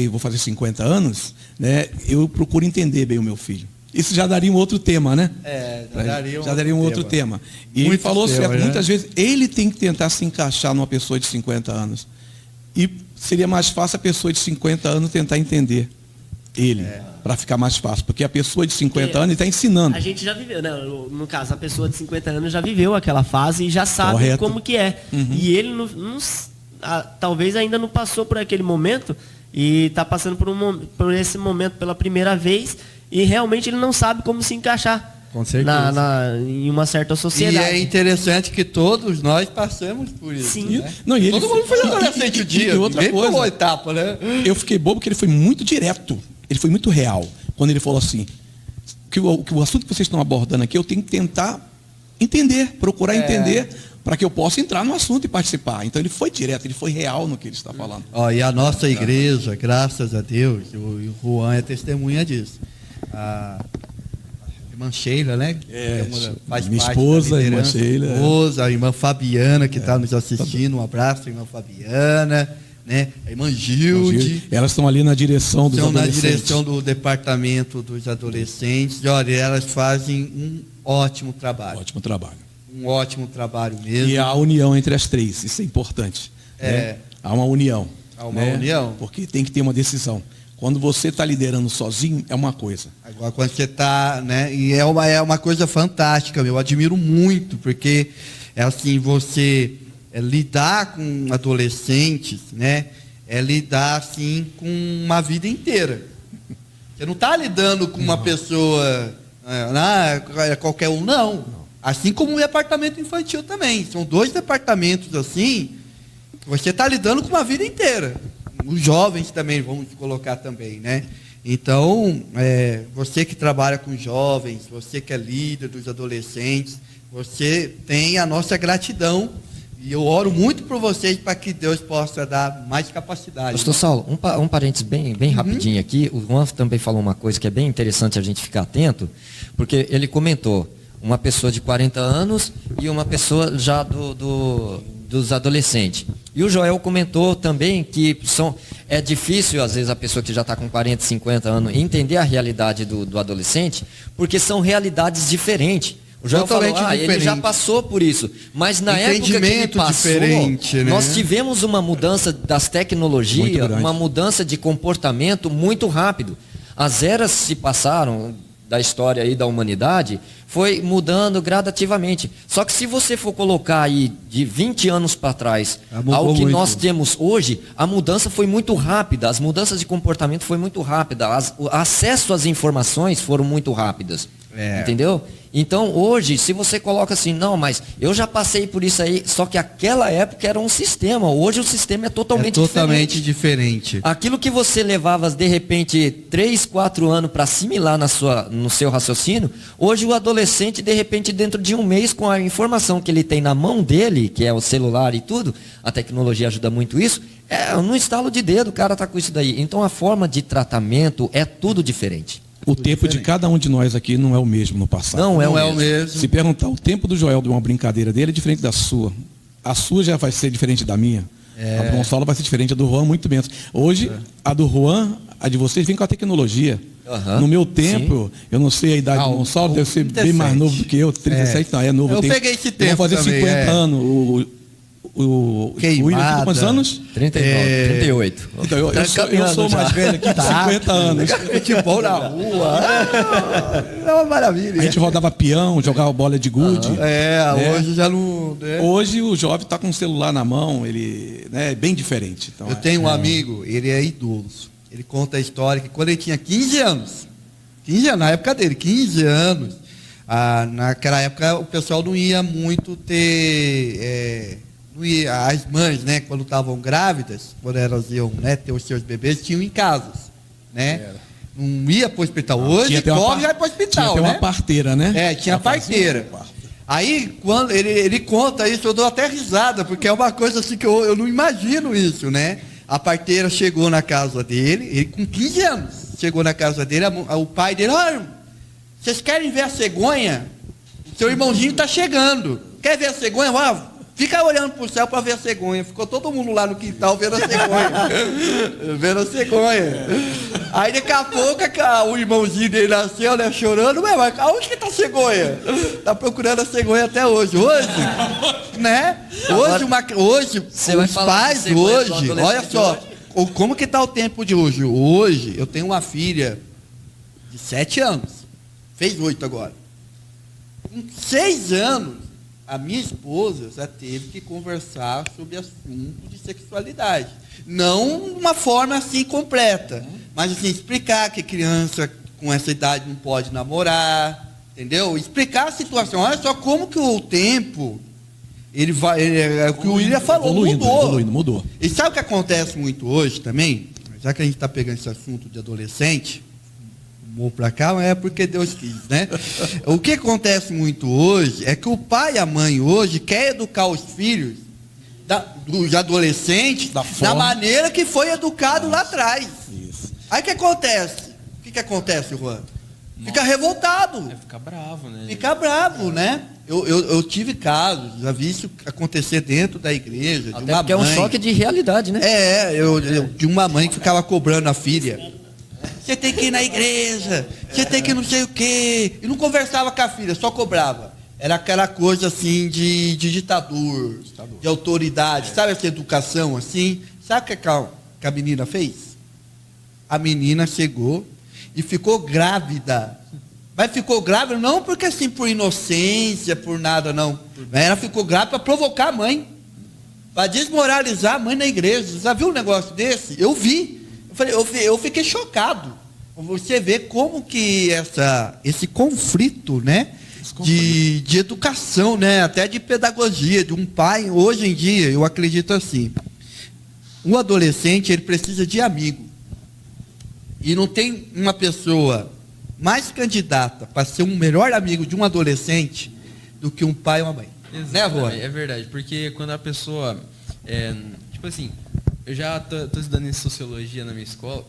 vou fazer 50 anos, né? Eu procuro entender bem o meu filho. Isso já daria um outro tema, né? Já daria um outro tema. E ele falou certo, né? Muitas vezes ele tem que tentar se encaixar numa pessoa de 50 anos. E seria mais fácil a pessoa de 50 anos tentar entender ele, para ficar mais fácil. Porque a pessoa de 50 anos está ensinando. A gente já viveu, né? No caso, a pessoa de 50 anos já viveu aquela fase e já sabe como que é. E ele talvez ainda não passou por aquele momento e está passando por esse momento pela primeira vez e realmente ele não sabe como se encaixar. Com certeza. Em uma certa sociedade. E é interessante que todos nós passamos por isso. Sim. Né? Todo mundo foi adolescente o dia. E outra coisa, etapa, né? Eu fiquei bobo porque ele foi muito direto. Ele foi muito real. Quando ele falou assim, que o assunto que vocês estão abordando aqui, eu tenho que tentar entender, procurar entender, para que eu possa entrar no assunto e participar. Então ele foi direto, ele foi real no que ele está falando. E a nossa igreja, graças a Deus, o Juan é testemunha disso. A irmã Sheila, né? Minha esposa, a irmã Sheila. A irmã Fabiana, que está nos assistindo. Um abraço, irmã Fabiana. Né? A irmã Gilde. Elas estão ali na direção dos adolescentes. Estão na direção do departamento dos adolescentes. E olha, elas fazem um ótimo trabalho. Um ótimo trabalho mesmo. E a união entre as três, isso é importante. Né? Há uma união. Porque tem que ter uma decisão. Quando você está liderando sozinho, é uma coisa. Agora, quando você está, né? E é uma coisa fantástica, eu admiro muito, porque é assim, você lidar com adolescentes, né? É lidar assim com uma vida inteira. Você não está lidando com uma pessoa, qualquer um, não. Assim como o departamento infantil também. São 2 departamentos assim, você está lidando com uma vida inteira. Os jovens também, vamos colocar também, né? Então, você que trabalha com jovens, você que é líder dos adolescentes, você tem a nossa gratidão. E eu oro muito por vocês para que Deus possa dar mais capacidade. Pastor Saulo, um parênteses bem rapidinho aqui. O Juan também falou uma coisa que é bem interessante a gente ficar atento, porque ele comentou uma pessoa de 40 anos e uma pessoa já dos adolescentes. E o Joel comentou também que é difícil, às vezes, a pessoa que já está com 40, 50 anos entender a realidade do adolescente, porque são realidades diferentes. O Joel falou, ele já passou por isso. Mas na época que ele passou, né? Nós tivemos uma mudança das tecnologias, uma mudança de comportamento muito rápido. As eras se passaram da história aí da humanidade, foi mudando gradativamente. Só que se você for colocar aí de 20 anos para trás ao que nós temos hoje, a mudança foi muito rápida, as mudanças de comportamento foi muito rápida, o acesso às informações foram muito rápidas. Entendeu? Então hoje, se você coloca assim, não, mas eu já passei por isso aí, só que aquela época era um sistema, hoje o sistema é totalmente diferente. Aquilo que você levava de repente 3, 4 anos para assimilar no seu raciocínio, hoje o adolescente de repente dentro de um mês com a informação que ele tem na mão dele, que é o celular e tudo, a tecnologia ajuda muito isso, no estalo de dedo o cara está com isso daí. Então a forma de tratamento é tudo diferente. O tempo de cada um de nós aqui não é o mesmo no passado. Não é o mesmo. Se perguntar, o tempo do Joel de uma brincadeira dele é diferente da sua. A sua já vai ser diferente da minha. A do Gonçalo vai ser diferente, a do Juan muito menos. Hoje, a do Juan, a de vocês vem com a tecnologia. No meu tempo, eu não sei a idade do Gonçalo, deve ser 37. Bem mais novo do que eu. 37 não, é novo. Eu peguei esse tempo. Eu vou fazer 50 anos. O William aqui, quantos anos? 39, 38. Então, eu sou mais velho aqui de 50 anos. Futebol na rua. É uma maravilha. A gente rodava peão, jogava bola de gude. Hoje já não... Hoje o jovem está com o celular na mão, ele é bem diferente. Então, eu tenho um amigo, ele é idoso. Ele conta a história que quando ele tinha 15 anos, na época dele, 15 anos, naquela época o pessoal não ia muito ter... as mães, né, quando estavam grávidas, quando elas iam, né, ter os seus bebês, tinham em casas, né? Não ia para o hospital. Hoje corre e vai para o hospital, tinha uma parteira, né? Tinha parteira. Aí, quando ele conta isso, eu dou até risada, porque é uma coisa assim que eu não imagino isso, né? A parteira chegou na casa dele, ele com 15 anos, chegou na casa dele, o pai dele, vocês querem ver a cegonha? O seu irmãozinho está chegando. Quer ver a cegonha? Fica olhando pro céu para ver a cegonha. Ficou todo mundo lá no quintal vendo a cegonha. Vendo a cegonha. Aí daqui a pouco o irmãozinho dele nasceu, né, chorando. Ué, mas aonde que tá a cegonha? Tá procurando a cegonha até hoje. Hoje, né? Hoje os pais hoje, olha só, como que tá o tempo de hoje? Hoje eu tenho uma filha de 7 anos. Fez 8 agora. Com 6 anos, a minha esposa já teve que conversar sobre assunto de sexualidade. Não de uma forma assim completa, mas assim, explicar que criança com essa idade não pode namorar, entendeu? Explicar a situação. Olha só como que o tempo, ele vai, o que o William falou, mudou. E sabe o que acontece muito hoje também? Já que a gente está pegando esse assunto de adolescente, vou para cá, mas é porque Deus quis, né? O que acontece muito hoje é que o pai e a mãe hoje quer educar os filhos dos adolescentes da maneira que foi educado lá atrás. Isso. Aí o que acontece? O que acontece, Juan? Fica revoltado. Fica bravo, né? Fica bravo, né? Eu tive casos, já vi isso acontecer dentro da igreja. Até porque é um choque de realidade, né? De uma mãe que ficava cobrando a filha. Você tem que ir na igreja, você tem que não sei o quê. E não conversava com a filha, só cobrava. Era aquela coisa assim de ditador, de autoridade. Sabe essa educação assim? Sabe o que a menina fez? A menina chegou e ficou grávida. Mas ficou grávida não porque assim, por inocência, por nada, não. Ela ficou grávida para provocar a mãe. Para desmoralizar a mãe na igreja. Você já viu um negócio desse? Eu vi. Eu fiquei chocado. Você vê como que esse conflito, né? De educação, né? Até de pedagogia, de um pai, hoje em dia, eu acredito assim. Um adolescente, ele precisa de amigo. E não tem uma pessoa mais candidata para ser um melhor amigo de um adolescente do que um pai ou uma mãe. Exatamente, né, é verdade, porque quando a pessoa, tipo assim, eu já tô estudando em sociologia na minha escola,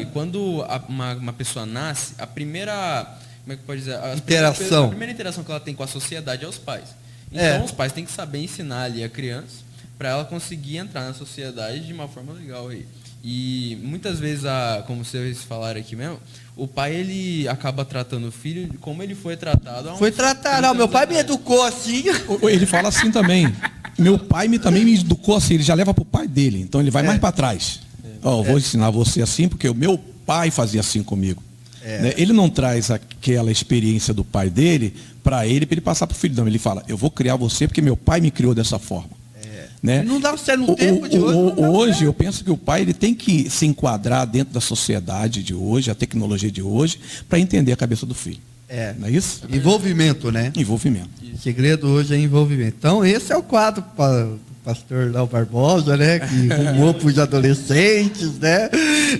e quando uma pessoa nasce, a primeira, como é que pode dizer? A primeira interação que ela tem com a sociedade é os pais. Então os pais têm que saber ensinar ali a criança para ela conseguir entrar na sociedade de uma forma legal aí. E muitas vezes, como vocês falaram aqui mesmo, o pai ele acaba tratando o filho como ele foi tratado. Foi tratado, meu pai me educou assim. Ele fala assim também. Meu pai também me educou assim, ele já leva para o pai dele, então ele vai mais para trás. Vou ensinar você assim, porque o meu pai fazia assim comigo. Né? Ele não traz aquela experiência do pai dele para ele passar para o filho. Não, ele fala, eu vou criar você porque meu pai me criou dessa forma. Né? Não dá certo no tempo de hoje. Hoje eu penso que o pai ele tem que se enquadrar dentro da sociedade de hoje, a tecnologia de hoje, para entender a cabeça do filho. Não é isso? Envolvimento, né? Envolvimento. O segredo hoje é envolvimento. Então, esse é o quadro do pastor Léo Barbosa, né? Que rumou para os adolescentes, né?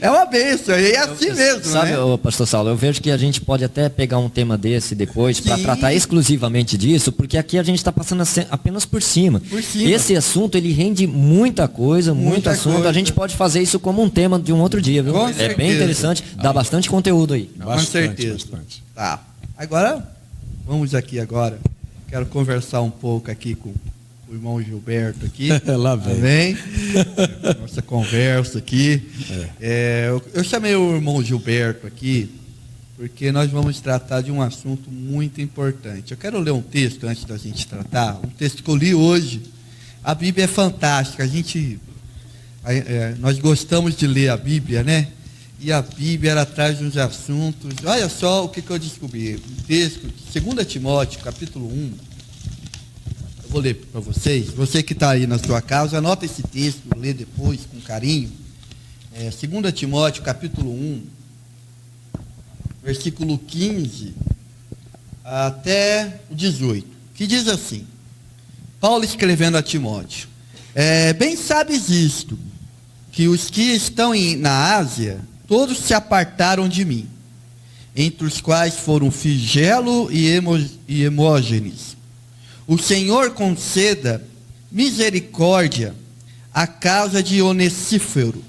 É uma bênção, é assim mesmo, sabe, né? Pastor Saulo, eu vejo que a gente pode até pegar um tema desse depois para tratar exclusivamente disso, porque aqui a gente está passando apenas por cima. Esse assunto, ele rende muita coisa, muito assunto. Coisa. A gente pode fazer isso como um tema de um outro dia, viu? É bem interessante, dá bastante conteúdo aí. Com certeza. Bastante. Tá. Agora, vamos aqui agora. Quero conversar um pouco aqui com o irmão Gilberto aqui. Lá vem. Nossa conversa aqui. Eu chamei o irmão Gilberto aqui porque nós vamos tratar de um assunto muito importante. Eu quero ler um texto antes da gente tratar, um texto que eu li hoje. A Bíblia é fantástica. Nós gostamos de ler a Bíblia, né? E a Bíblia ela traz uns assuntos. Olha só o que eu descobri. Um texto, 2 Timóteo, capítulo 1. Eu vou ler para vocês. Você que está aí na sua casa, anota esse texto, lê depois com carinho. 2 Timóteo, capítulo 1, versículo 15 até o 18, que diz assim. Paulo escrevendo a Timóteo. Bem sabes isto, que os que estão na Ásia, todos se apartaram de mim, entre os quais foram Figelo e Hemógenes. O Senhor conceda misericórdia à casa de Onesíforo,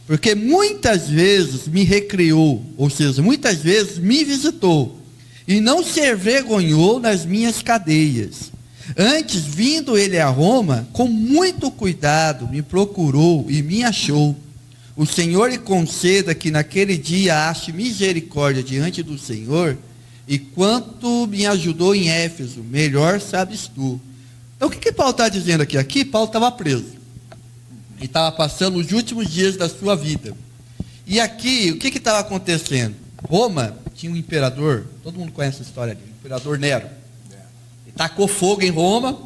porque muitas vezes me recriou, ou seja, muitas vezes me visitou, e não se envergonhou nas minhas cadeias. Antes, vindo ele a Roma, com muito cuidado me procurou e me achou. O Senhor lhe conceda que naquele dia ache misericórdia diante do Senhor, e quanto me ajudou em Éfeso, melhor sabes tu. Então o que Paulo está dizendo aqui? Aqui Paulo estava preso. Ele estava passando os últimos dias da sua vida. E aqui, o que estava acontecendo? Roma tinha um imperador, todo mundo conhece a história dele, o imperador Nero. Ele tacou fogo em Roma,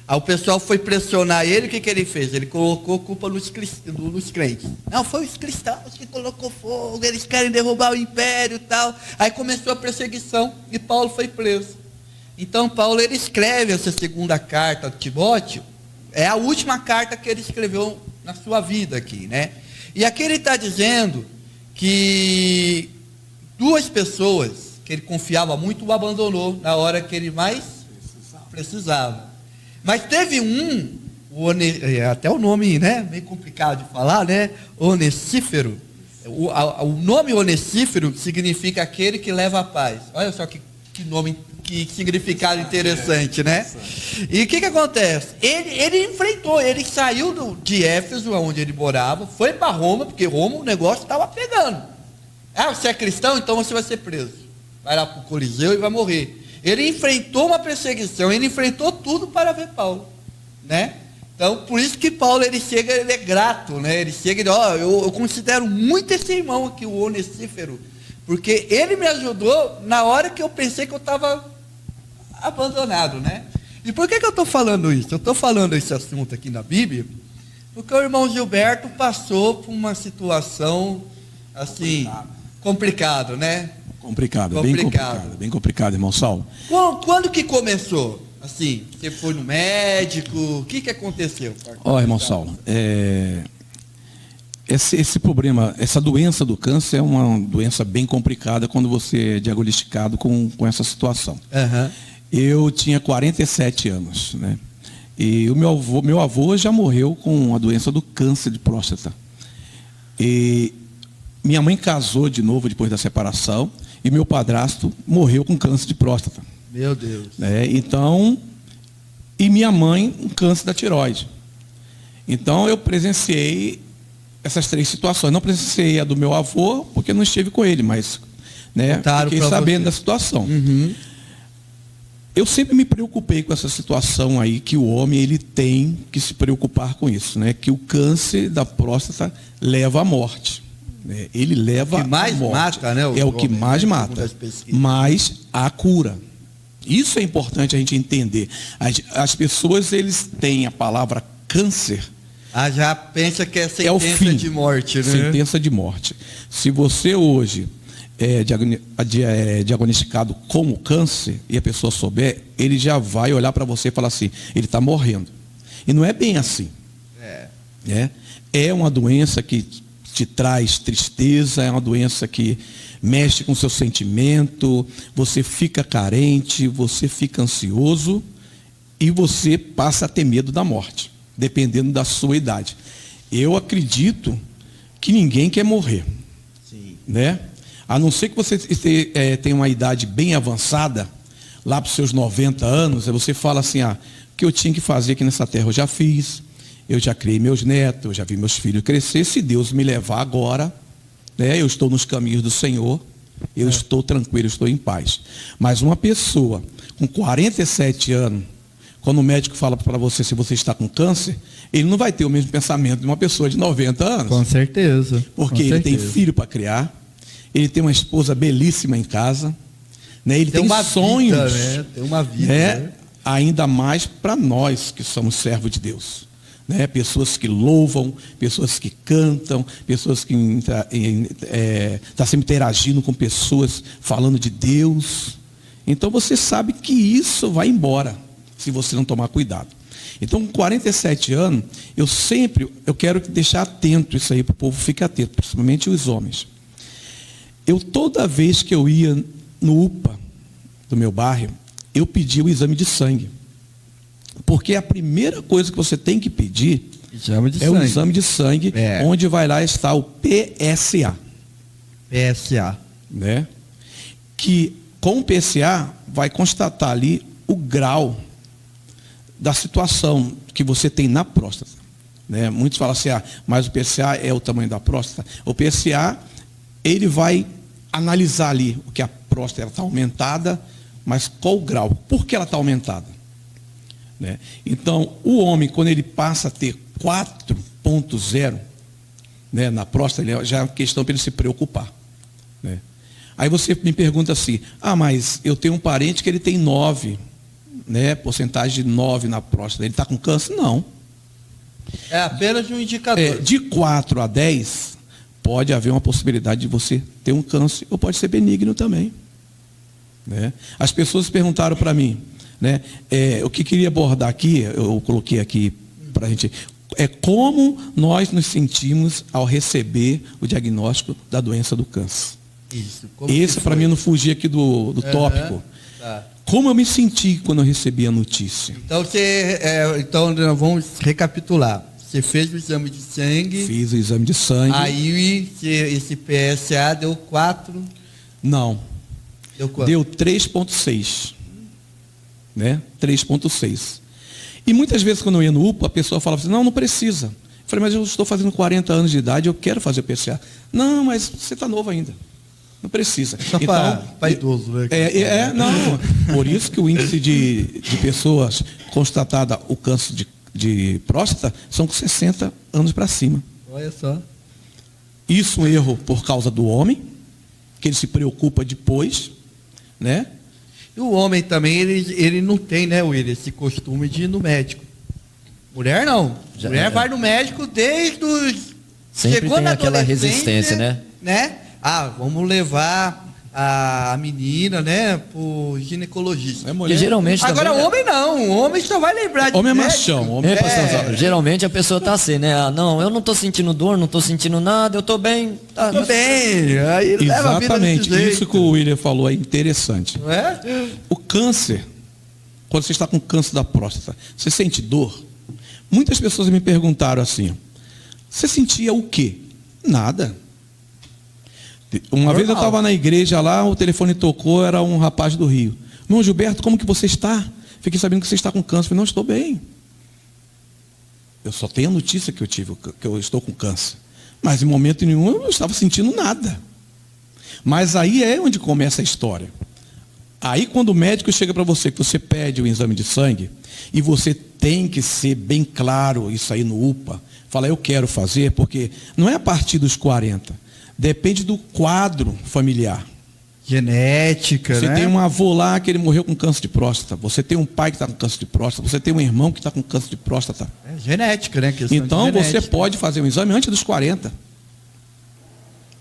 aí o pessoal foi pressionar ele, o que ele fez? Ele colocou culpa nos crentes. Não, foi os cristãos que colocou fogo, eles querem derrubar o império e tal. Aí começou a perseguição e Paulo foi preso. Então Paulo, ele escreve essa segunda carta de Timóteo, é a última carta que ele escreveu na sua vida aqui, né? E aqui ele está dizendo que 2 pessoas que ele confiava muito o abandonou na hora que ele mais precisava. Mas teve até o nome, né, meio complicado de falar, né? Onesífero. O nome Onesífero significa aquele que leva a paz. Olha só que nome, que significado interessante, né? E o que acontece? Ele enfrentou, ele saiu de Éfeso, onde ele morava, foi para Roma, porque Roma o negócio estava pegando. Ah, você é cristão, então você vai ser preso. Vai lá para o Coliseu e vai morrer. Ele enfrentou uma perseguição, ele enfrentou tudo para ver Paulo, né? Então, por isso que Paulo, ele chega, ele é grato, né? Ele chega e diz, eu considero muito esse irmão aqui, o Onesífero, porque ele me ajudou na hora que eu pensei que eu estava abandonado, né? E por que eu estou falando isso? Eu estou falando esse assunto aqui na Bíblia, porque o irmão Gilberto passou por uma situação, assim, complicado, né? Bem complicado, irmão Saulo. Quando que começou? Assim, você foi no médico, o que aconteceu? Irmão Saulo, esse problema, essa doença do câncer é uma doença bem complicada quando você é diagnosticado com essa situação. Uhum. Eu tinha 47 anos, né? E o meu avô já morreu com a doença do câncer de próstata. E minha mãe casou de novo depois da separação, e meu padrasto morreu com câncer de próstata. Meu Deus. Então, e minha mãe, um câncer da tireoide. Então, eu presenciei essas 3 situações. Não presenciei a do meu avô, porque não estive com ele, mas fiquei sabendo da situação. Uhum. Eu sempre me preocupei com essa situação aí, que o homem ele tem que se preocupar com isso, né? Que o câncer da próstata leva à morte. Ele leva à morte. Mata, né? É o que mais mata. Mas há cura. Isso é importante a gente entender. As pessoas, eles têm a palavra câncer. Já pensa que é sentença de morte, né? Sentença de morte. Se você hoje é diagnosticado com o câncer e a pessoa souber, ele já vai olhar para você e falar assim, ele está morrendo. E não é bem assim. É uma doença que te traz tristeza, é uma doença que mexe com o seu sentimento, você fica carente, você fica ansioso e você passa a ter medo da morte, dependendo da sua idade. Eu acredito que ninguém quer morrer. Sim. Né? A não ser que você tenha uma idade bem avançada, lá para os seus 90 anos, aí você fala assim, o que eu tinha que fazer aqui nessa terra eu já fiz, eu já criei meus netos, eu já vi meus filhos crescer, se Deus me levar agora, né, eu estou nos caminhos do Senhor, eu estou tranquilo, eu estou em paz. Mas uma pessoa com 47 anos, quando o médico fala para você se você está com câncer, ele não vai ter o mesmo pensamento de uma pessoa de 90 anos. Com certeza. Porque ele tem filho para criar, ele tem uma esposa belíssima em casa, né, ele tem sonhos. Vida, né? Tem uma vida. Né? Ainda mais para nós que somos servos de Deus. Né? Pessoas que louvam, pessoas que cantam, pessoas que estão sempre interagindo com pessoas, falando de Deus. Então você sabe que isso vai embora, se você não tomar cuidado. Então, com 47 anos, eu quero deixar atento isso aí, para o povo ficar atento, principalmente os homens. Toda vez que eu ia no UPA do meu bairro, eu pedia o exame de sangue. Porque a primeira coisa que você tem que pedir o exame de sangue, onde vai lá estar o PSA. PSA. Né? Que com o PSA vai constatar ali o grau, da situação que você tem na próstata. Né? Muitos falam assim, mas o PSA é o tamanho da próstata. O PSA, ele vai analisar ali o que a próstata está aumentada, mas qual o grau? Por que ela está aumentada? Né? Então, o homem, quando ele passa a ter 4.0, né, na próstata, já é uma questão para ele se preocupar. Né? Aí você me pergunta assim, mas eu tenho um parente que ele tem 9, né, porcentagem de 9 na próstata, ele está com câncer? Não. É apenas um indicador. De 4 a 10, pode haver uma possibilidade de você ter um câncer, ou pode ser benigno também. Né? As pessoas perguntaram para mim, né, o que queria abordar aqui, eu coloquei aqui para a gente, como nós nos sentimos ao receber o diagnóstico da doença do câncer. Isso. Esse, para mim, não fugir aqui do tópico. Tá. Como eu me senti quando eu recebi a notícia? Então, nós vamos recapitular. Você fez o exame de sangue. Fiz o exame de sangue. Aí esse PSA deu 4? Não. Deu 3.6. Né? 3.6. E muitas vezes, quando eu ia no UPA, a pessoa falava assim, não precisa. Eu falei, mas eu estou fazendo 40 anos de idade, eu quero fazer o PSA. Não, mas você está novo ainda. Não precisa. Só para idoso, né? Não. Por isso que o índice de pessoas constatada o câncer de próstata são com 60 anos para cima. Olha só. Isso é um erro por causa do homem, que ele se preocupa depois, né? E o homem também, ele não tem, né, William, esse costume de ir no médico. Mulher não. Mulher vai no médico desde os... Sempre chegou tem aquela resistência, né? Vamos levar a menina, né, pro ginecologista. E geralmente agora também, o homem não, o homem só vai lembrar de homem é machão. Geralmente a pessoa tá assim, né? Não, eu não tô sentindo dor, não tô sentindo nada, eu tô bem. Tô bem. Aí exatamente, isso que o William falou é interessante. Não é? O câncer, quando você está com câncer da próstata, você sente dor? Muitas pessoas me perguntaram assim, você sentia o quê? Nada. Uma vez eu estava na igreja lá, o telefone tocou, era um rapaz do Rio. Irmão Gilberto, como que você está? Fiquei sabendo que você está com câncer. Falei, não, estou bem. Eu só tenho a notícia que eu estou com câncer. Mas em momento nenhum eu não estava sentindo nada. Mas aí é onde começa a história. Aí quando o médico chega para você, que você pede o exame de sangue, e você tem que ser bem claro isso aí no UPA, fala, eu quero fazer, porque não é a partir dos 40. Depende do quadro familiar. Genética, Você tem um avô lá que ele morreu com câncer de próstata. Você tem um pai que está com câncer de próstata. Você tem um irmão que está com câncer de próstata. É genética, né? Então você pode fazer um exame antes dos 40.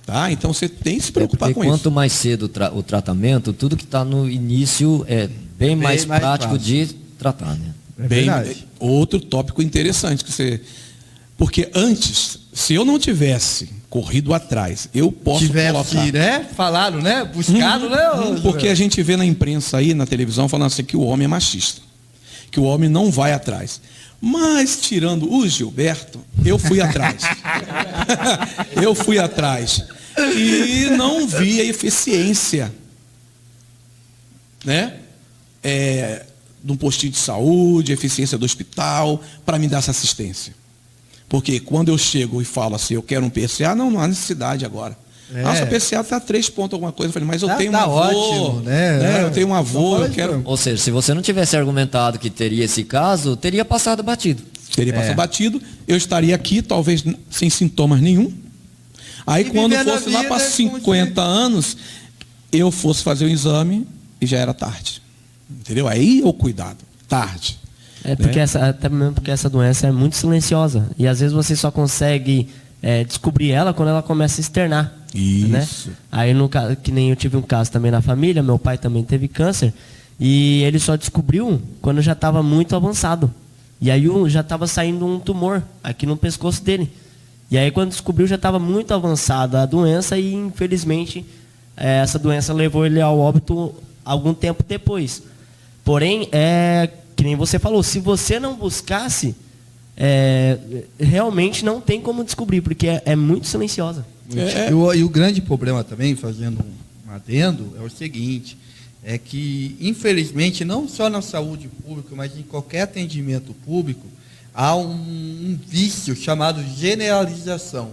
Tá? Então você tem que se preocupar com isso. Quanto mais cedo o tratamento, tudo que está no início é bem mais prático fácil de tratar, né? Outro tópico interessante porque antes, se eu não tivesse corrido atrás, eu posso colocar, né? Falaram, né? Buscado, né? Porque a gente vê na imprensa aí, na televisão, falando assim que o homem é machista, que o homem não vai atrás. Mas tirando o Gilberto, eu fui atrás. Eu fui atrás e não vi a eficiência, né? De um postinho de saúde, a eficiência do hospital para me dar essa assistência. Porque quando eu chego e falo assim, eu quero um PSA, não há necessidade agora. Nossa, o PSA está 3 pontos alguma coisa. Eu falei, mas eu tenho um avô. Ótimo, né? Eu tenho um avô, eu quero... Ou seja, se você não tivesse argumentado que teria esse caso, teria passado batido. Teria passado batido, eu estaria aqui, talvez sem sintomas nenhum. Aí quando fosse lá para 50 anos, eu fosse fazer o exame e já era tarde. Entendeu? Aí o cuidado, tarde. Porque até mesmo porque essa doença é muito silenciosa. E às vezes você só consegue descobrir ela quando ela começa a externar. Isso. Né? Aí, que nem eu tive um caso também na família, meu pai também teve câncer. E ele só descobriu quando já estava muito avançado. E aí já estava saindo um tumor aqui no pescoço dele. E aí quando descobriu já estava muito avançada a doença e infelizmente essa doença levou ele ao óbito algum tempo depois. Porém, que nem você falou, se você não buscasse, realmente não tem como descobrir, porque é muito silenciosa. E o grande problema também, fazendo um adendo, é o seguinte, é que, infelizmente, não só na saúde pública, mas em qualquer atendimento público, há um vício chamado generalização.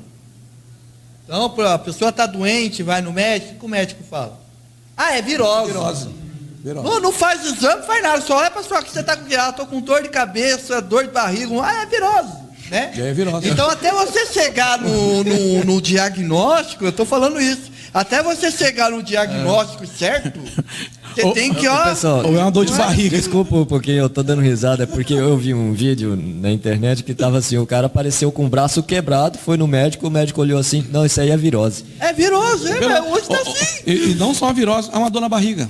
Então, a pessoa está doente, vai no médico, o que o médico fala? É virose. Não faz exame, não faz nada, só olha para a pessoa que você está com estou com dor de cabeça, dor de barriga, é virose. Né? É virose. Então, até você chegar no diagnóstico, eu estou falando isso, até você chegar no diagnóstico certo, você tem que, pessoal, ou é uma dor de barriga. Desculpa, porque eu tô dando risada, porque eu vi um vídeo na internet que tava assim, o cara apareceu com o braço quebrado, foi no médico, o médico olhou assim, não, isso aí é virose. É virose, hoje tá assim. E não só uma virose, há uma dor na barriga.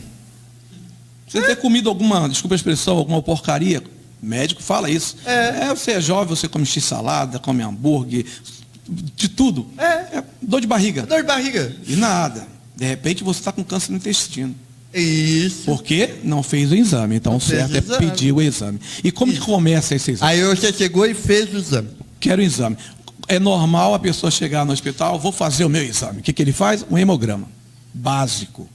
Você ter comido alguma, desculpa a expressão, alguma porcaria, o médico fala isso. Você é jovem, você come x-salada, come hambúrguer, de tudo. Dor de barriga. Dor de barriga. E nada. De repente você está com câncer no intestino. Isso. Porque não fez o exame. Então o certo é pedir o exame. E como que começa esse exame? Aí você chegou e fez o exame. Quero o exame. É normal a pessoa chegar no hospital, vou fazer o meu exame. O que ele faz? Um hemograma. Básico.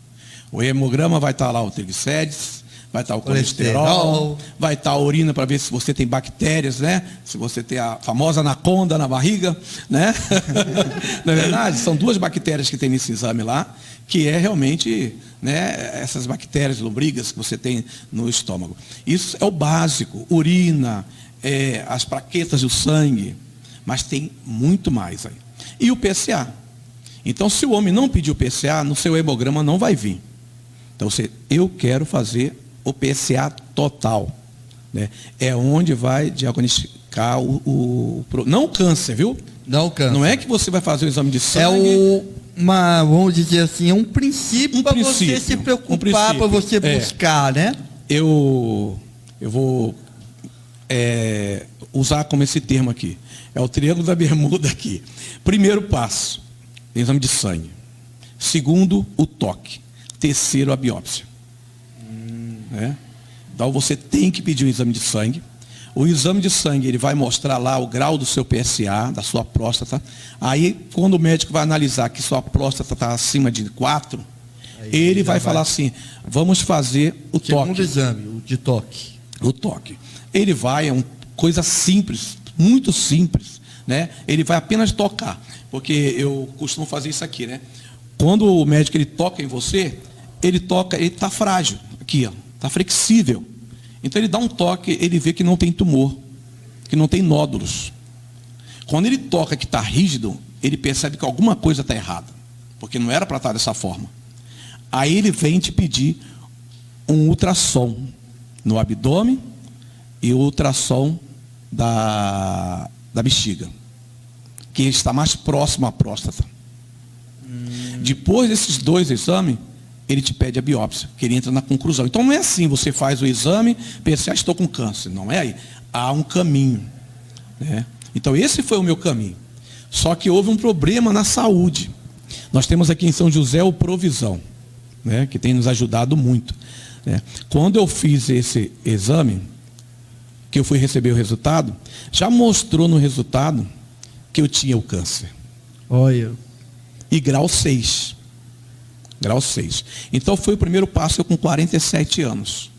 O hemograma vai estar lá o triglicérides, vai estar o colesterol, vai estar a urina para ver se você tem bactérias, né? Se você tem a famosa anaconda na barriga, né? Não é verdade? São 2 bactérias que tem nesse exame lá, que é realmente, né, essas bactérias lombrigas que você tem no estômago. Isso é o básico, urina, as plaquetas do sangue, mas tem muito mais aí. E o PSA. Então, se o homem não pedir o PSA, no seu hemograma não vai vir. Então, eu quero fazer o PSA total. Né? É onde vai diagnosticar não o câncer, viu? Não o câncer. Não é que você vai fazer o exame de sangue. Vamos dizer assim, é um princípio para você se preocupar, para você buscar, né? Eu vou usar como esse termo aqui. É o triângulo da bermuda aqui. Primeiro passo, exame de sangue. Segundo, o toque. Terceiro, a biópsia. Então você tem que pedir um exame de sangue. O exame de sangue, ele vai mostrar lá o grau do seu PSA, da sua próstata. Aí, quando o médico vai analisar que sua próstata está acima de 4, ele vai falar assim, vamos fazer o toque. Segundo exame, o de toque. O toque. Ele vai, é uma coisa simples, muito simples, né? Ele vai apenas tocar, porque eu costumo fazer isso aqui, né? Quando o médico ele toca em você, ele está frágil, aqui, ó, está flexível. Então ele dá um toque, ele vê que não tem tumor, que não tem nódulos. Quando ele toca que está rígido, ele percebe que alguma coisa está errada, porque não era para estar dessa forma. Aí ele vem te pedir um ultrassom no abdômen e o ultrassom da bexiga, que está mais próximo à próstata. Depois desses 2 exames, ele te pede a biópsia, que ele entra na conclusão. Então não é assim, você faz o exame, pensa, estou com câncer. Não é aí. Há um caminho. Né? Então esse foi o meu caminho. Só que houve um problema na saúde. Nós temos aqui em São José o Provisão, né? Que tem nos ajudado muito. Né? Quando eu fiz esse exame, que eu fui receber o resultado, já mostrou no resultado que eu tinha o câncer. Olha. E grau 6. Grau 6. Então foi o primeiro passo, eu com 47 anos.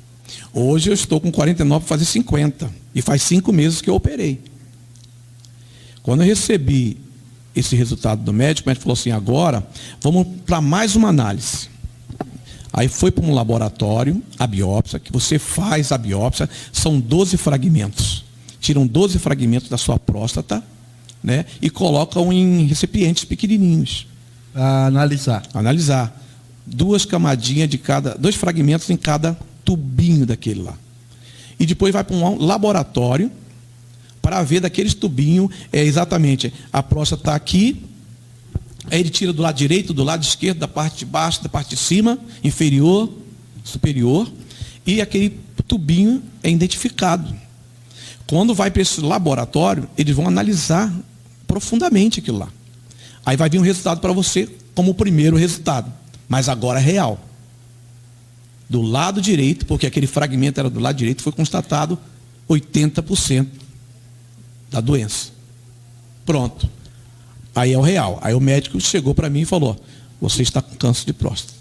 Hoje eu estou com 49 para fazer 50. E faz 5 meses que eu operei. Quando eu recebi esse resultado do médico, o médico falou assim, agora vamos para mais uma análise. Aí foi para um laboratório, a biópsia, que você faz a biópsia, são 12 fragmentos. Tiram 12 fragmentos da sua próstata, né, e colocam em recipientes pequenininhos. Para analisar. Analisar. 2 camadinhas de cada, 2 fragmentos em cada tubinho daquele lá. E depois vai para um laboratório para ver daqueles tubinhos, exatamente, a próstata está aqui, aí ele tira do lado direito, do lado esquerdo, da parte de baixo, da parte de cima, inferior, superior, e aquele tubinho é identificado. Quando vai para esse laboratório, eles vão analisar profundamente aquilo lá. Aí vai vir um resultado para você como o primeiro resultado, mas agora é real. Do lado direito, porque aquele fragmento era do lado direito, foi constatado 80% da doença. Pronto. Aí é o real. Aí o médico chegou para mim e falou, você está com câncer de próstata.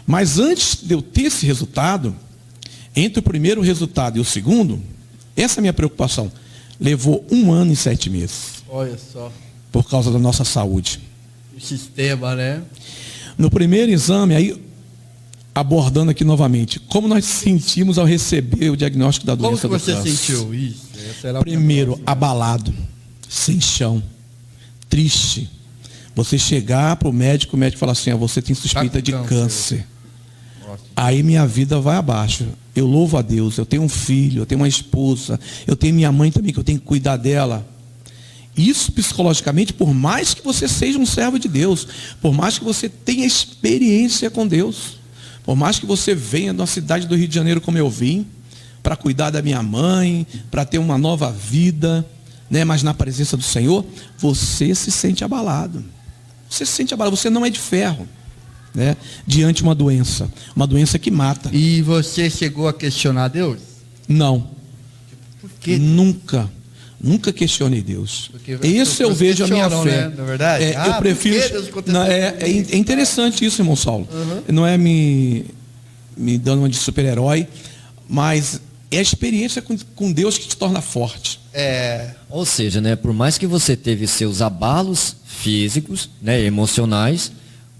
Mas antes de eu ter esse resultado, entre o primeiro resultado e o segundo, essa é a minha preocupação. Levou 1 ano e 7 meses. Olha só. Por causa da nossa saúde. O sistema, né? No primeiro exame, aí, abordando aqui novamente, como nós sentimos ao receber o diagnóstico da doença do câncer? Como você sentiu isso? Primeiro, abalado, sem chão, triste. Você chegar para o médico fala assim, você tem suspeita de câncer. Aí minha vida vai abaixo. Eu louvo a Deus, eu tenho um filho, eu tenho uma esposa, eu tenho minha mãe também, que eu tenho que cuidar dela. Isso psicologicamente, por mais que você seja um servo de Deus, por mais que você tenha experiência com Deus, por mais que você venha da cidade do Rio de Janeiro como eu vim, para cuidar da minha mãe, para ter uma nova vida, né? Mas na presença do Senhor, você se sente abalado. Você se sente abalado, você não é de ferro, né? Diante de uma doença que mata. E você chegou a questionar Deus? Não. Por quê? Nunca questionei Deus. Isso eu vejo a minha fé. Né? Na verdade? Eu prefiro. É interessante isso, irmão Saulo. Não é me dando uma de super-herói, mas é a experiência com Deus que te torna forte. Ou seja, né, por mais que você teve seus abalos físicos, né, emocionais,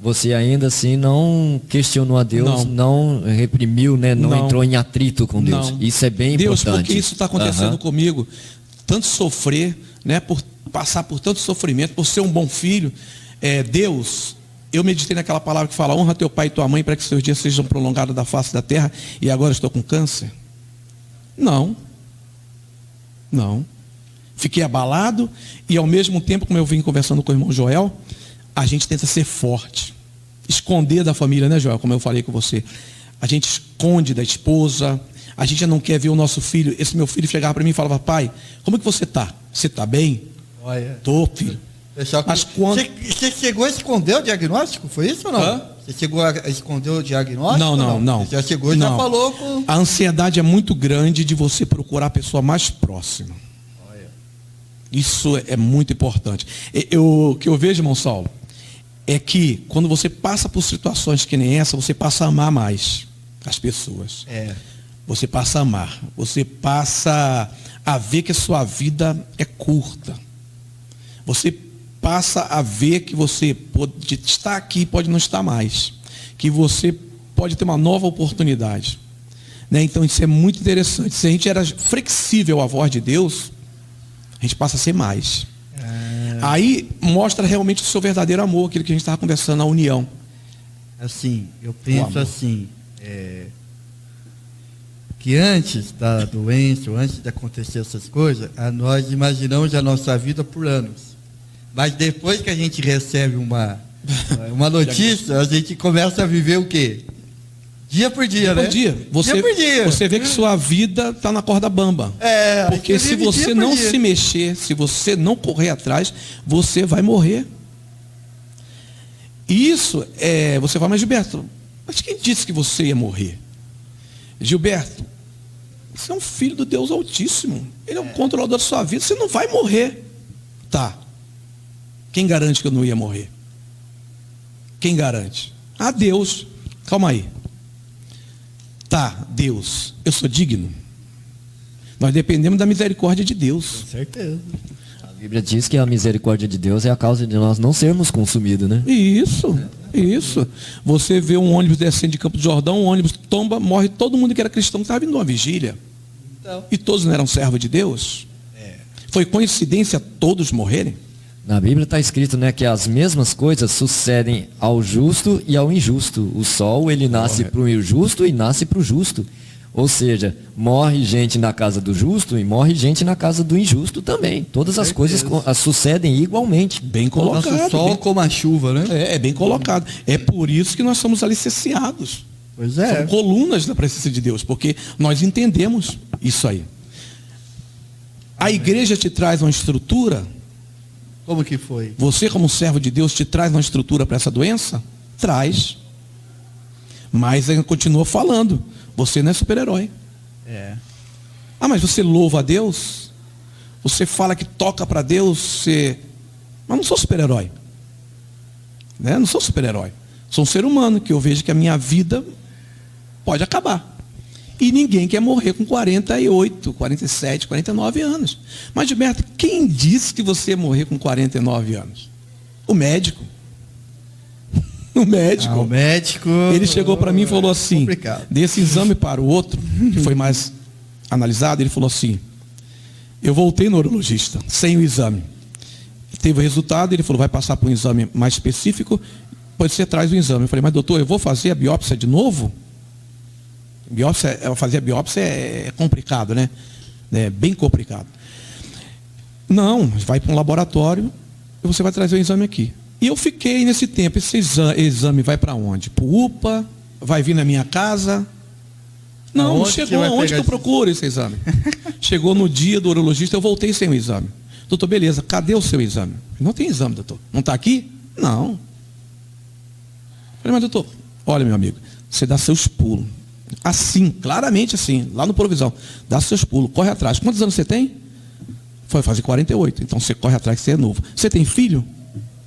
você ainda assim não questionou a Deus, não reprimiu, né, não entrou em atrito com Deus. Isso é bem importante. Deus, porque isso está acontecendo comigo. Tanto sofrer, né, por passar por tanto sofrimento, por ser um bom filho. Deus, eu meditei naquela palavra que fala, honra teu pai e tua mãe para que seus dias sejam prolongados da face da terra, e agora estou com câncer? Não. Fiquei abalado e ao mesmo tempo, como eu vim conversando com o irmão Joel, a gente tenta ser forte. Esconder da família, né, Joel? Como eu falei com você. A gente esconde da esposa. A gente não quer ver o nosso filho. Esse meu filho chegava para mim e falava, pai, como é que você está? Você está bem? Olha. Tô, filho. Mas quando... Você chegou a esconder o diagnóstico? Foi isso ou não? Você chegou a esconder o diagnóstico? Não. Você já chegou e já falou com... A ansiedade é muito grande de você procurar a pessoa mais próxima. Olha. Isso é muito importante. O que eu vejo, irmão Saulo, é que quando você passa por situações que nem essa, você passa a amar mais as pessoas. Você passa a amar. Você passa a ver que a sua vida é curta. Você passa a ver que você pode estar aqui, pode não estar mais. Que você pode ter uma nova oportunidade. Né? Então isso é muito interessante. Se a gente era flexível à voz de Deus, a gente passa a ser mais. Aí mostra realmente o seu verdadeiro amor, aquilo que a gente estava conversando, a união. Assim, eu penso assim, que antes da doença, ou antes de acontecer essas coisas, nós imaginamos a nossa vida por anos. Mas depois que a gente recebe uma notícia, a gente começa a viver o quê? Dia por dia, né? Dia por dia. Você vê que sua vida está na corda bamba. Porque se você não se mexer, se você não correr atrás, você vai morrer. Isso você fala, mas Gilberto, mas quem disse que você ia morrer? Gilberto, você é um filho do Deus Altíssimo. Ele é o controlador da sua vida. Você não vai morrer. Tá. Quem garante que eu não ia morrer? Quem garante? Deus. Calma aí. Tá, Deus. Eu sou digno. Nós dependemos da misericórdia de Deus. Com certeza. A Bíblia diz que a misericórdia de Deus é a causa de nós não sermos consumidos, né? Isso. Você vê um ônibus descendo de Campo do Jordão, um ônibus tomba, morre todo mundo que era cristão, que estava vindo de uma vigília. Então. E todos não eram servos de Deus? Foi coincidência todos morrerem? Na Bíblia está escrito, né, que as mesmas coisas sucedem ao justo e ao injusto. O sol, ele nasce para o injusto e nasce para o justo. Ou seja, morre gente na casa do justo e morre gente na casa do injusto também. Todas as coisas sucedem igualmente. Bem colocado. Nosso sol como a chuva, né? É bem colocado. É por isso que nós somos alicerciados. Pois é. São colunas da presença de Deus, porque nós entendemos isso aí. A igreja te traz uma estrutura. Como que foi? Você, como servo de Deus, te traz uma estrutura para essa doença? Traz. Mas ainda continua falando. Você não é super-herói. Mas você louva a Deus? Você fala que toca para Deus? Mas não sou super-herói. Né? Não sou super-herói. Sou um ser humano que eu vejo que a minha vida pode acabar. E ninguém quer morrer com 48, 47, 49 anos. Mas, Gilberto, quem disse que você ia morrer com 49 anos? O médico. O médico. Ele chegou para mim e falou assim, desse exame para o outro, que foi mais analisado, ele falou assim, eu voltei no urologista, sem o exame. Teve o resultado, ele falou, vai passar para um exame mais específico, depois você traz o exame. Eu falei, mas doutor, eu vou fazer a biópsia de novo? Fazer a biópsia é complicado, né? É bem complicado. Não, vai para um laboratório e você vai trazer o exame aqui. E eu fiquei nesse tempo, esse exame vai para onde? Para o UPA? Vai vir na minha casa? Não, chegou aonde que eu procuro esse exame? Chegou no dia do urologista, eu voltei sem o exame. Doutor, beleza, cadê o seu exame? Não tem exame, doutor. Não está aqui? Não. Falei, mas doutor, olha meu amigo, você dá seus pulos. Assim, claramente assim, lá no Provisão. Dá seus pulos, corre atrás. Quantos anos você tem? Foi fazer 48. Então você corre atrás que você é novo. Você tem filho?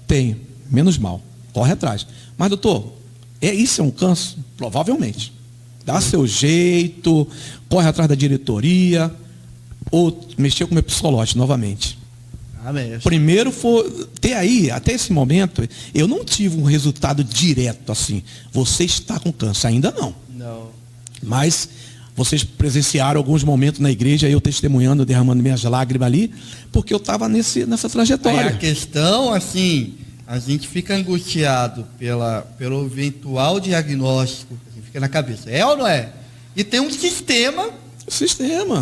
Tenho. Menos mal. Corre atrás. Mas doutor, isso é um câncer? Provavelmente. Dá seu jeito, corre atrás da diretoria, ou mexeu com o meu psicológico novamente. Primeiro foi, até esse momento, eu não tive um resultado direto assim. Você está com câncer, ainda não. Mas vocês presenciaram alguns momentos na igreja, eu testemunhando, derramando minhas lágrimas ali, porque eu estava nessa trajetória. Aí a questão, assim, a gente fica angustiado pelo eventual diagnóstico, fica na cabeça. É ou não é? E tem um sistema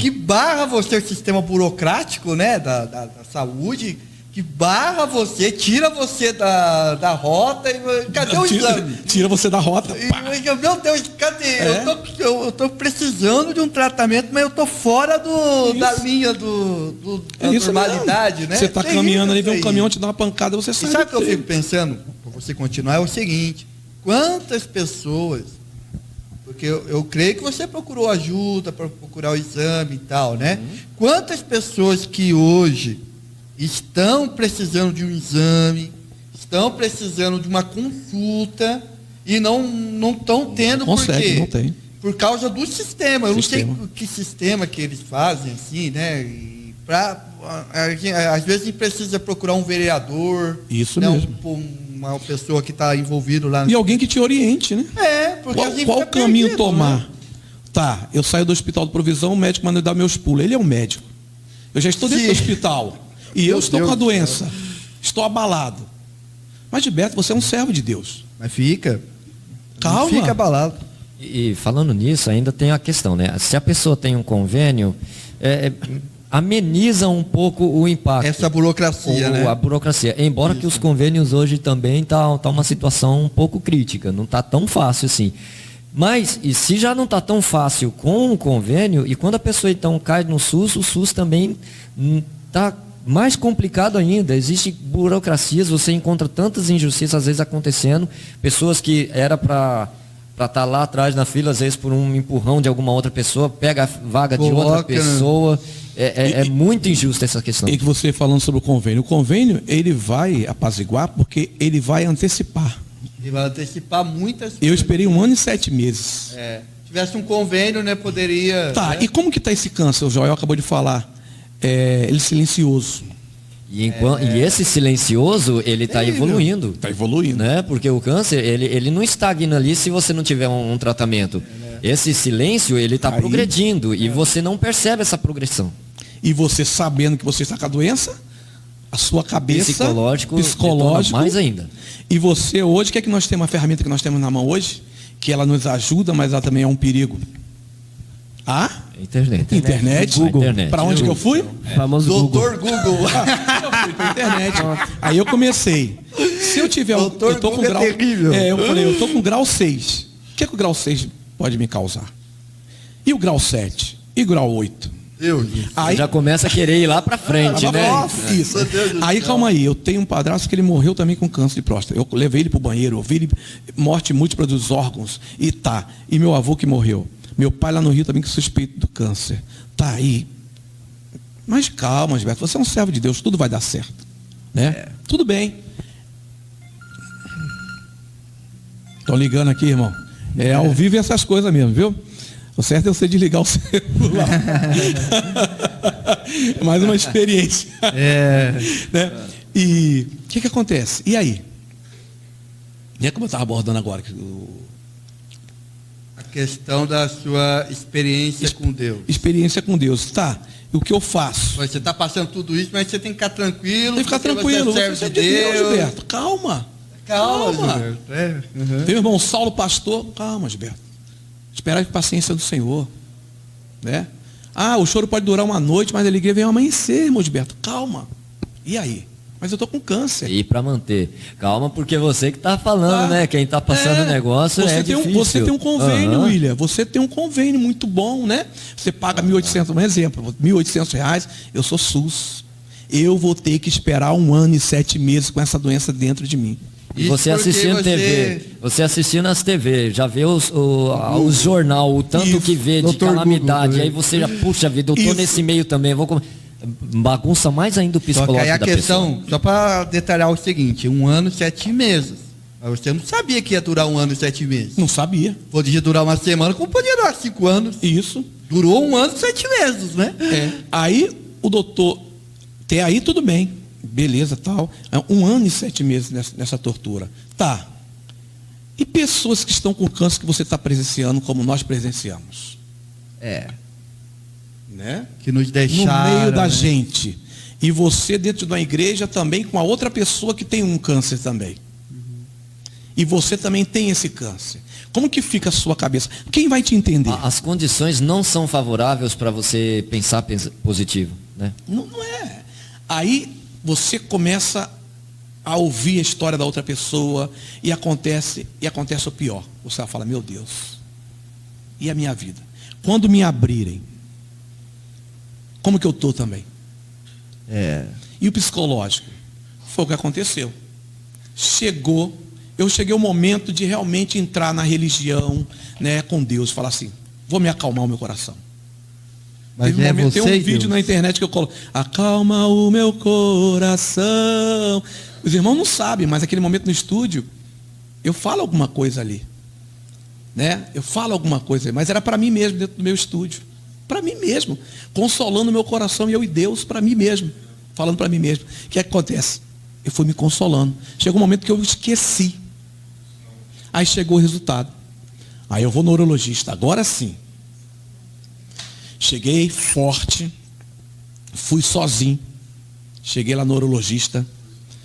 que barra você, o sistema burocrático, né, da saúde, que barra você, tira você da rota e cadê o exame? Tira você da rota. Meu Deus, cadê? Eu estou precisando de um tratamento, mas eu estou fora da linha da normalidade, né? Você está caminhando ali, vem um caminhão te dá uma pancada, você sai. E sabe o que eu fico pensando, para você continuar, é o seguinte, quantas pessoas, porque eu creio que você procurou ajuda para procurar o exame e tal, né? Quantas pessoas que hoje estão precisando de um exame, estão precisando de uma consulta e não estão tendo, por quê? Não tem. Por causa do sistema. Eu não sei que sistema que eles fazem, assim, né? E às vezes a gente precisa procurar um vereador. Isso, né? Mesmo. Uma pessoa que está envolvido lá. E alguém que te oriente, né? Porque qual caminho tomar? Né? Tá, eu saio do hospital de Provisão, o médico manda dar meus pulos. Ele é um médico. Eu já estou dentro do hospital. E eu estou com a doença. Estou abalado. Mas, Gilberto, você é um servo de Deus. Mas fica. Calma. Fica abalado. E falando nisso, ainda tem a questão, né? Se a pessoa tem um convênio, ameniza um pouco o impacto. Essa burocracia, né? A burocracia. Embora que os convênios hoje também tá uma situação um pouco crítica. Não está tão fácil assim. Mas, e se já não está tão fácil com o convênio, e quando a pessoa então cai no SUS, o SUS também está mais complicado ainda. Existem burocracias, você encontra tantas injustiças às vezes acontecendo, pessoas que era para estar lá atrás na fila, às vezes por um empurrão de alguma outra pessoa, pega a vaga de outra pessoa. É muito injusta essa questão. E que você falando sobre o convênio, ele vai apaziguar porque ele vai antecipar. Ele vai antecipar muitas coisas. Eu esperei 1 ano e 7 meses. Se tivesse um convênio, né, poderia... Tá, né? E como que está esse câncer? O Joel acabou de falar. Ele é silencioso. E esse silencioso, ele está evoluindo. Está evoluindo. Né? Porque o câncer, ele não estagna ali se você não tiver um tratamento. Esse silêncio, ele está progredindo e você não percebe essa progressão. E você sabendo que você está com a doença, a sua cabeça... Psicológico mais ainda. E você hoje, o que é que nós temos, a ferramenta que nós temos na mão hoje? Que ela nos ajuda, mas ela também é um perigo. Internet. Google. Para onde que eu fui? Famoso Doutor Google. Eu fui para internet. Aí eu comecei. Se eu tiver... eu tô com grau... terrível. Eu falei, eu tô com grau 6. O que é que o grau 6 pode me causar? E o grau 7? E o grau 8? Aí já começa a querer ir lá para frente, né? Nossa, isso. Aí, calma aí, eu tenho um padrasto que ele morreu também com câncer de próstata. Eu levei ele para o banheiro, eu vi ele, morte múltipla dos órgãos, e meu avô que morreu. Meu pai lá no Rio também que suspeito do câncer. Tá aí. Mas calma, Gilberto, você é um servo de Deus, tudo vai dar certo. Né? Tudo bem. Estão ligando aqui, irmão. Ao vivo essas coisas mesmo, viu? O certo é você desligar o celular. Mais uma experiência. Né? E o que acontece? E aí? E é como eu estava abordando agora. A questão da sua experiência com Deus. Experiência com Deus. Tá. E o que eu faço? Você está passando tudo isso, mas você tem que ficar tranquilo. Tem que ficar tranquilo. Você serve de Deus, Gilberto. Calma. Gilberto. Meu irmão Saulo, pastor. Calma, Gilberto. Esperar a paciência do Senhor. Né? O choro pode durar uma noite, mas a alegria vem amanhecer, irmão Gilberto. Calma. E aí? Mas eu estou com câncer. E para manter. Calma, porque você que está falando, né? Quem está passando o negócio difícil. Você tem um convênio, William. Você tem um convênio muito bom, né? Você paga 1.800, um exemplo, R$1.800. Eu sou SUS. Eu vou ter que esperar 1 ano e 7 meses com essa doença dentro de mim. Você assistindo TV, você assistindo as TV, já vê o jornal, o tanto que vê de calamidade, Google, aí você já, puxa vida, eu tô nesse meio também, bagunça mais ainda o psicológico da pessoa. Só para detalhar o seguinte, 1 ano e 7 meses. Mas você não sabia que ia durar 1 ano e 7 meses. Não sabia. Podia durar uma semana, como podia durar 5 anos. Isso. Durou 1 ano e 7 meses, né? Aí o doutor, até aí tudo bem. Beleza, tal. 1 ano e 7 meses nessa tortura. Tá. E pessoas que estão com câncer que você está presenciando, como nós presenciamos? Né? Que nos deixaram. No meio da gente. E você dentro de uma igreja também com a outra pessoa que tem um câncer também. E você também tem esse câncer. Como que fica a sua cabeça? Quem vai te entender? As condições não são favoráveis para você pensar positivo, né? Não é. Aí você começa a ouvir a história da outra pessoa e acontece o pior. Você fala, meu Deus, e a minha vida? Quando me abrirem, como que eu estou também? E o psicológico? Foi o que aconteceu. Eu cheguei ao momento de realmente entrar na religião, né, com Deus, falar assim, vou me acalmar o meu coração. Mas tem um vídeo na internet que eu coloco, acalma o meu coração. Os irmãos não sabem, mas aquele momento no estúdio, eu falo alguma coisa ali. Né? Eu falo alguma coisa, mas era para mim mesmo, dentro do meu estúdio. Para mim mesmo. Consolando o meu coração, eu e Deus, para mim mesmo. Falando para mim mesmo. O que acontece? Eu fui me consolando. Chegou um momento que eu esqueci. Aí chegou o resultado. Aí eu vou no neurologista, agora sim. Cheguei forte, fui sozinho. Cheguei lá no neurologista.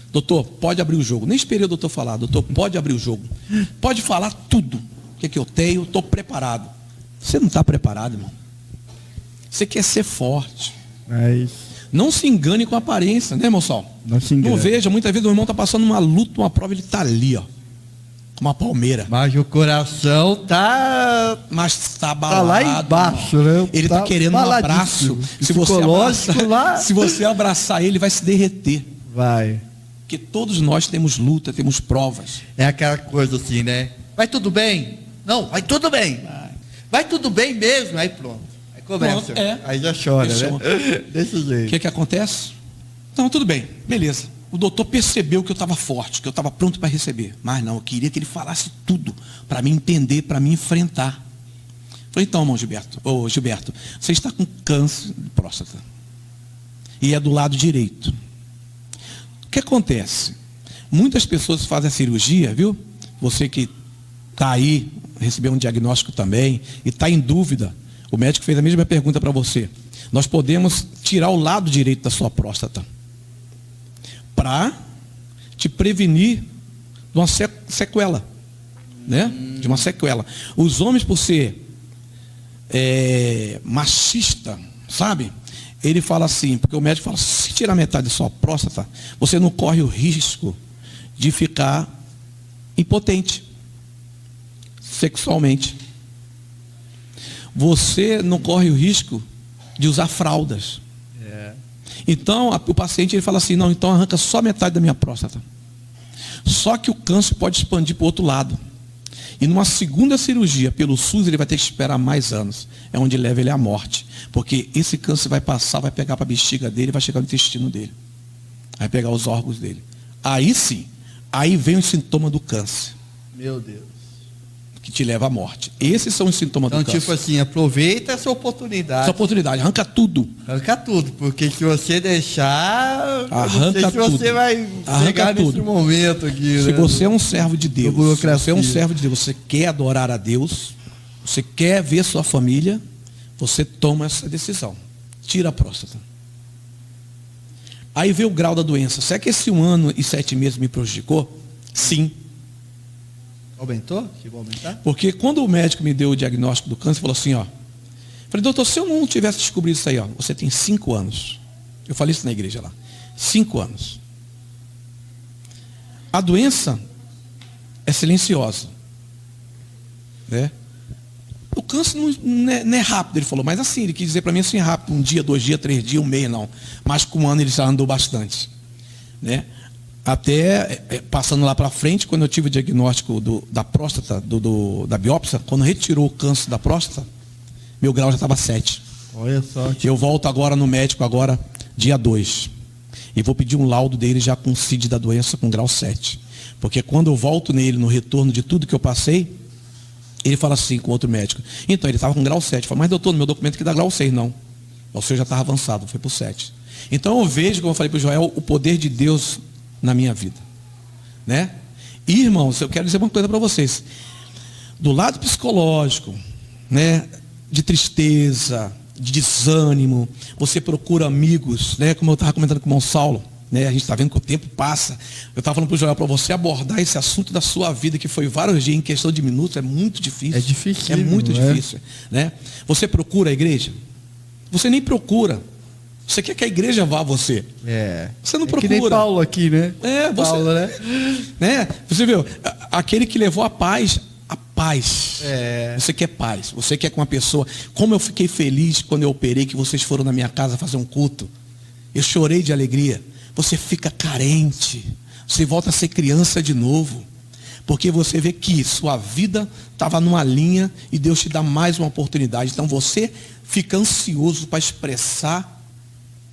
Doutor, pode abrir o jogo. Nem esperei o doutor falar. Doutor, pode abrir o jogo. Pode falar tudo. O que eu tenho, estou preparado. Você não está preparado, irmão. Você quer ser forte. Não se engane com a aparência, né, irmão Sol? Não veja, muitas vezes o irmão está passando uma luta, uma prova, ele está ali, ó. Uma palmeira. Mas o coração tá. Mas está abalado. Tá lá embaixo, né? Ele está querendo um abraço. Se você abraçar ele, vai se derreter. Vai. Porque todos nós temos luta, temos provas. É aquela coisa assim, né? Vai tudo bem? Não, vai tudo bem. Vai tudo bem mesmo. Aí pronto. Aí começa. Pronto, Aí já chora, né? Desse jeito. O que acontece? Não, tudo bem. Beleza. O doutor percebeu que eu estava forte, que eu estava pronto para receber. Mas não, eu queria que ele falasse tudo, para me entender, para me enfrentar. Falei, então, irmão Gilberto, você está com câncer de próstata. E é do lado direito. O que acontece? Muitas pessoas fazem a cirurgia, viu? Você que está aí, recebeu um diagnóstico também, e está em dúvida. O médico fez a mesma pergunta para você. Nós podemos tirar o lado direito da sua próstata. Para te prevenir de uma sequela, né? De uma sequela. Os homens, por ser machista, sabe? Ele fala assim, porque o médico fala, se tirar metade da sua próstata, você não corre o risco de ficar impotente sexualmente. Você não corre o risco de usar fraldas. Então, o paciente ele fala assim, não, então arranca só metade da minha próstata. Só que o câncer pode expandir para o outro lado. E numa segunda cirurgia pelo SUS, ele vai ter que esperar mais anos. É onde leva ele à morte. Porque esse câncer vai passar, vai pegar para a bexiga dele, vai chegar no intestino dele. Vai pegar os órgãos dele. Aí sim, aí vem o sintoma do câncer. Meu Deus. que te leva à morte. Esses são os sintomas do câncer. Então, tipo assim, aproveita essa oportunidade. Essa oportunidade, arranca tudo. Arranca tudo, porque se você deixar, arranca não sei se você vai chegar nesse momento aqui. Se você é um servo de Deus, se você é um servo de Deus, você quer adorar a Deus, você quer ver sua família, você toma essa decisão. Tira a próstata. Aí vê o grau da doença. Será que esse 1 ano e 7 meses me prejudicou? Sim. Aumentou? Chegou a aumentar? Porque quando o médico me deu o diagnóstico do câncer, falou assim, ó. Falei, doutor, se eu não tivesse descobrido isso aí, ó, você tem 5 anos. Eu falei isso na igreja lá. 5 anos. A doença é silenciosa. Né? O câncer não é rápido, ele falou, mas assim, ele quis dizer para mim assim, rápido, 1 dia, 2 dias, 3 dias, 1 mês, não. Mas com 1 ano ele já andou bastante. Né? Até passando lá para frente, quando eu tive o diagnóstico da próstata, da biópsia, quando retirou o câncer da próstata, meu grau já estava 7. Olha só. Eu volto agora no médico, agora, dia 2. E vou pedir um laudo dele já com CID da doença com grau 7. Porque quando eu volto nele, no retorno de tudo que eu passei, ele fala assim com outro médico. Então, ele estava com grau 7. Eu falo, mas doutor, no meu documento que dá grau 6, não. O seu já estava avançado, foi para o 7. Então eu vejo, como eu falei para o Joel, o poder de Deus na minha vida. Né? E, irmãos, eu quero dizer uma coisa para vocês. Do lado psicológico, né, de tristeza, de desânimo, você procura amigos, né, como eu estava comentando com o irmão Saulo, né, a gente está vendo que o tempo passa. Eu estava falando para o Joel, para você abordar esse assunto da sua vida, que foi vários dias, em questão de minutos, é muito difícil. É difícil. É muito difícil. Né? Você procura a igreja? Você nem procura. Você quer que a igreja vá a você. Você não procura. Que nem Paulo aqui, né? Você, Paulo, né? Você viu? Aquele que levou a paz. Você quer paz. Você quer com uma pessoa. Como eu fiquei feliz quando eu operei, que vocês foram na minha casa fazer um culto. Eu chorei de alegria. Você fica carente. Você volta a ser criança de novo. Porque você vê que sua vida estava numa linha e Deus te dá mais uma oportunidade. Então você fica ansioso para expressar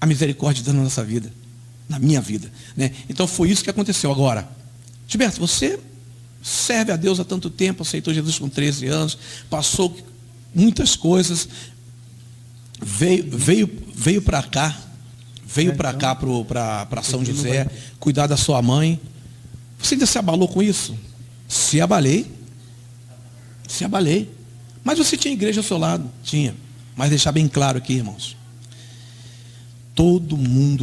a misericórdia de Deus na nossa vida, na minha vida. Né? Então foi isso que aconteceu. Agora, Gilberto, você serve a Deus há tanto tempo, aceitou Jesus com 13 anos, passou muitas coisas, veio para cá, para São José, cuidar da sua mãe. Você ainda se abalou com isso? Se abalei. Mas você tinha igreja ao seu lado? Tinha. Mas deixar bem claro aqui, irmãos. Todo mundo